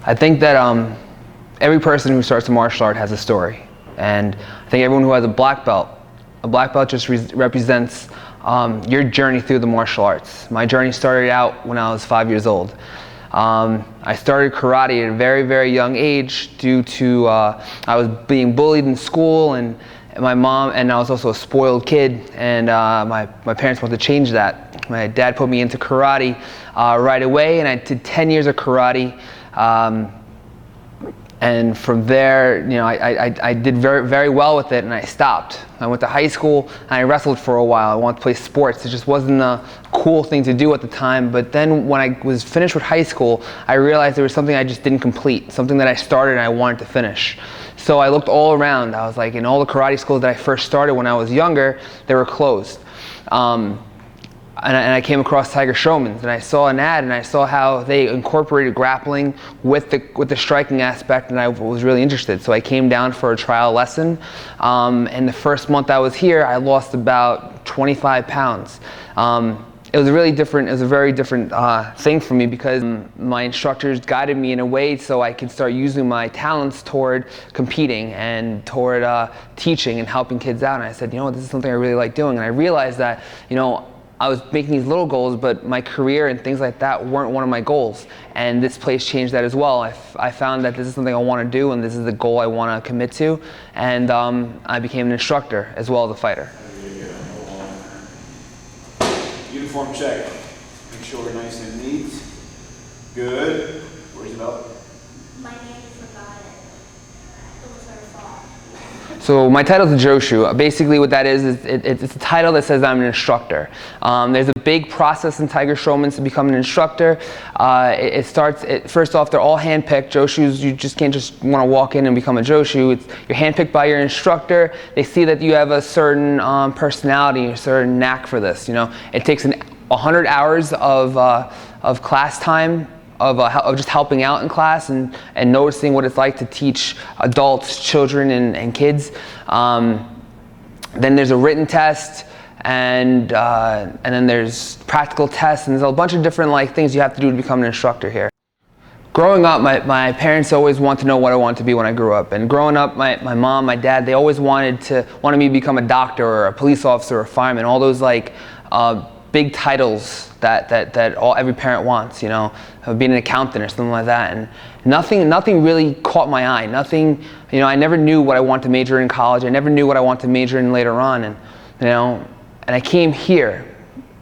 I think that every person who starts a martial art has a story, and I think everyone who has a black belt just represents your journey through the martial arts. My journey started out when I was 5 years old. I started karate at a very, very young age due to I was being bullied in school, and my mom, and I was also a spoiled kid, and my parents wanted to change that. My dad put me into karate right away, and I did 10 years of karate. And from there, you know, I did very, very well with it, and I stopped. I went to high school, and I wrestled for a while. I wanted to play sports. It just wasn't a cool thing to do at the time. But then when I was finished with high school, I realized there was something I just didn't complete, something that I started and I wanted to finish. So I looked all around. I was like, in all the karate schools that I first started when I was younger, they were closed. And I came across Tiger Schulmann's, and I saw an ad, and I saw how they incorporated grappling with the striking aspect, and I was really interested. So I came down for a trial lesson, and the first month I was here, I lost about 25 pounds. It was a very different thing for me, because my instructors guided me in a way so I could start using my talents toward competing and toward teaching and helping kids out. And I said, you know what, this is something I really like doing. And I realized that, you know, I was making these little goals, but my career and things like that weren't one of my goals. And this place changed that as well. I found that this is something I want to do, and this is the goal I want to commit to. And I became an instructor as well as a fighter. Uniform check. Make sure we're nice and neat. Good. Where's your belt? My name forgot it. It was her fault. So my title is Joshu. Basically what that is it's a title that says I'm an instructor. There's a big process in Tiger Schulmann's to become an instructor. First off, they're all handpicked. Joshus, you just can't just want to walk in and become a Joshu. You're handpicked by your instructor. They see that you have a certain personality, a certain knack for this. You know, it takes 100 hours of class time, of just helping out in class and noticing what it's like to teach adults, children, and kids. Then there's a written test, and then there's practical tests, and there's a bunch of different things you have to do to become an instructor here. Growing up, my parents always wanted to know what I wanted to be when I grew up. And growing up, my mom, my dad, they always wanted me to become a doctor or a police officer or a fireman, all those big titles that every parent wants, you know, being an accountant or something like that. And nothing really caught my eye. Nothing, you know, I never knew what I wanted to major in college. I never knew what I wanted to major in later on. And, you know, and I came here.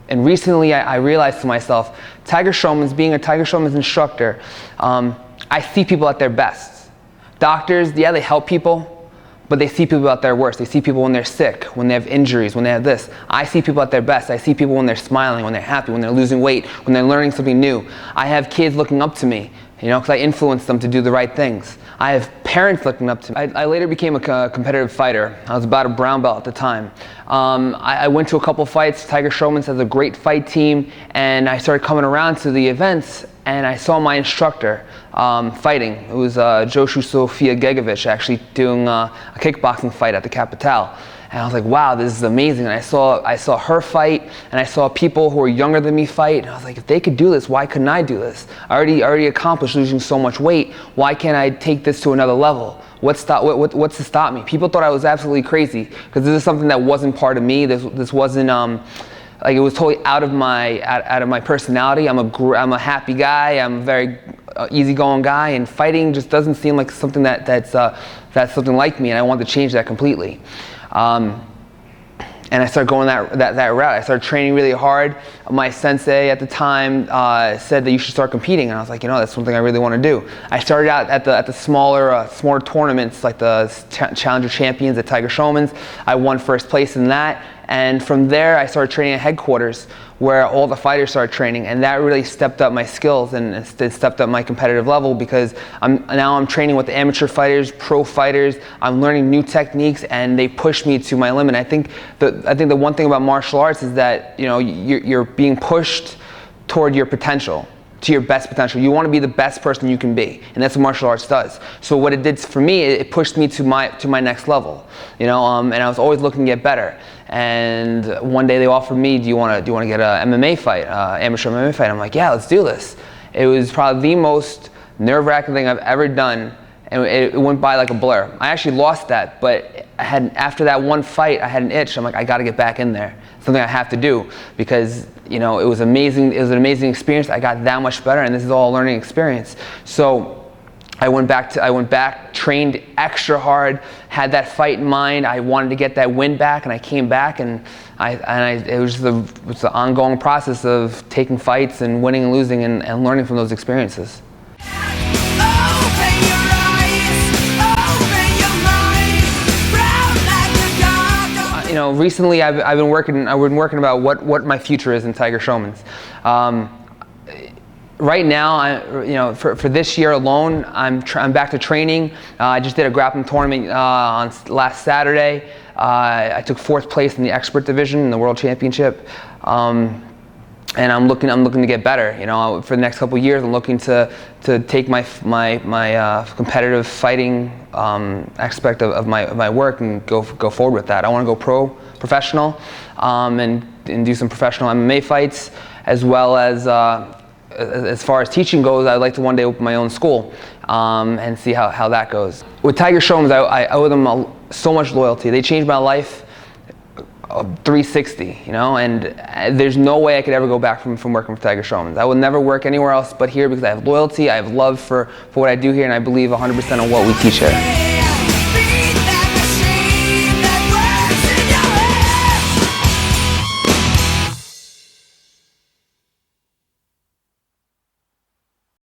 And recently I realized to myself, being a Tiger Schulmann's instructor, I see people at their best. Doctors, yeah, they help people, but they see people at their worst. They see people when they're sick, when they have injuries, when they have this. I see people at their best. I see people when they're smiling, when they're happy, when they're losing weight, when they're learning something new. I have kids looking up to me, you know, because I influence them to do the right things. I have parents looking up to me. I later became a competitive fighter. I was about a brown belt at the time. I went to a couple fights. Tiger Schulmann's has a great fight team, and I started coming around to the events, and I saw my instructor fighting. It was Joshu Sofia Gegovic actually doing a kickboxing fight at the Capitale. And I was like, wow, this is amazing. And I saw her fight, and I saw people who were younger than me fight. And I was like, if they could do this, why couldn't I do this? I already accomplished losing so much weight. Why can't I take this to another level? What's to stop me? People thought I was absolutely crazy, because this is something that wasn't part of me. This wasn't it was totally out of my personality. I'm a happy guy. I'm a very easygoing guy, and fighting just doesn't seem like something that's something like me. And I wanted to change that completely. And I started going that route. I started training really hard. My sensei at the time said that you should start competing, and I was like, you know, that's something I really want to do. I started out at the smaller tournaments, like the Challenger Champions at Tiger Schulmann's. I won first place in that, and from there I started training at headquarters, where all the fighters started training, and that really stepped up my skills and stepped up my competitive level, because I'm training with the amateur fighters, pro fighters. I'm learning new techniques, and they push me to my limit. I think the one thing about martial arts is that, you know, you're being pushed toward your potential, to your best potential. You want to be the best person you can be, and that's what martial arts does. So what it did for me, it pushed me to my next level, you know, and I was always looking to get better. And one day they offered me, do you want to get an MMA fight, amateur MMA fight? I'm like, yeah, let's do this. It was probably the most nerve-wracking thing I've ever done, and it went by like a blur. I actually lost that, but after that one fight, I had an itch. I'm like, I got to get back in there. Something I have to do, because it was amazing. It was an amazing experience. I got that much better, and this is all a learning experience. So I went back, trained extra hard, had that fight in mind. I wanted to get that win back, and I came back, and it was the ongoing process of taking fights and winning and losing and learning from those experiences. Recently I've been working about what my future is in Tiger Schulmann's. Right now, for this year alone, I'm back to training. I just did a grappling tournament on last Saturday. I took 4th place in the expert division in the World Championship, and I'm looking to get better. For the next couple of years, I'm looking to take my competitive fighting aspect of my work and go forward with that. I want to go professional, and do some professional MMA fights, as well as far as teaching goes. I'd like to one day open my own school and see how that goes. With Tiger Schulmann's, I owe them so much loyalty. They changed my life 360, and there's no way I could ever go back from working for Tiger Schulmann's. I will never work anywhere else but here, because I have loyalty, I have love for what I do here, and I believe 100% on what we teach here.